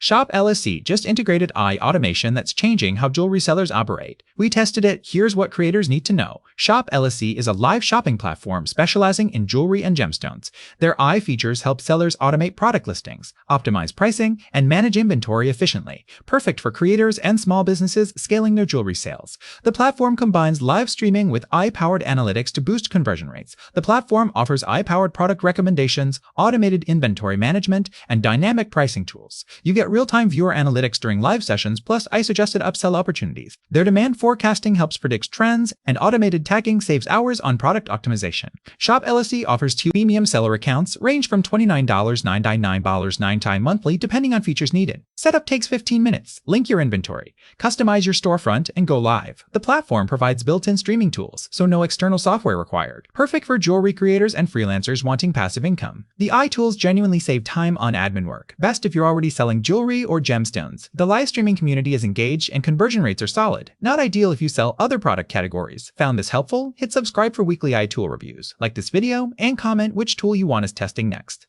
Shop LSC just integrated AI automation that's changing how jewelry sellers operate. We tested it, here's what creators need to know. Shop LSC is a live shopping platform specializing in jewelry and gemstones. Their AI features help sellers automate product listings, optimize pricing, and manage inventory efficiently, perfect for creators and small businesses scaling their jewelry sales. The platform combines live streaming with AI-powered analytics to boost conversion rates. The platform offers AI-powered product recommendations, automated inventory management, and dynamic pricing tools. You get real-time viewer analytics during live sessions, plus ICE-adjusted upsell opportunities. Their demand forecasting helps predict trends, and automated tagging saves hours on product optimization. Shop LSC offers 2 premium seller accounts, range from $29.99 monthly, depending on features needed. Setup takes 15 minutes. Link your inventory, customize your storefront, and go live. The platform provides built-in streaming tools, so no external software required. Perfect for jewelry creators and freelancers wanting passive income. The AI tools genuinely save time on admin work. Best if you're already selling jewelry or gemstones. The live streaming community is engaged and conversion rates are solid. Not ideal if you sell other product categories. Found this helpful? Hit subscribe for weekly AI tool reviews. Like this video and comment which tool you want us testing next.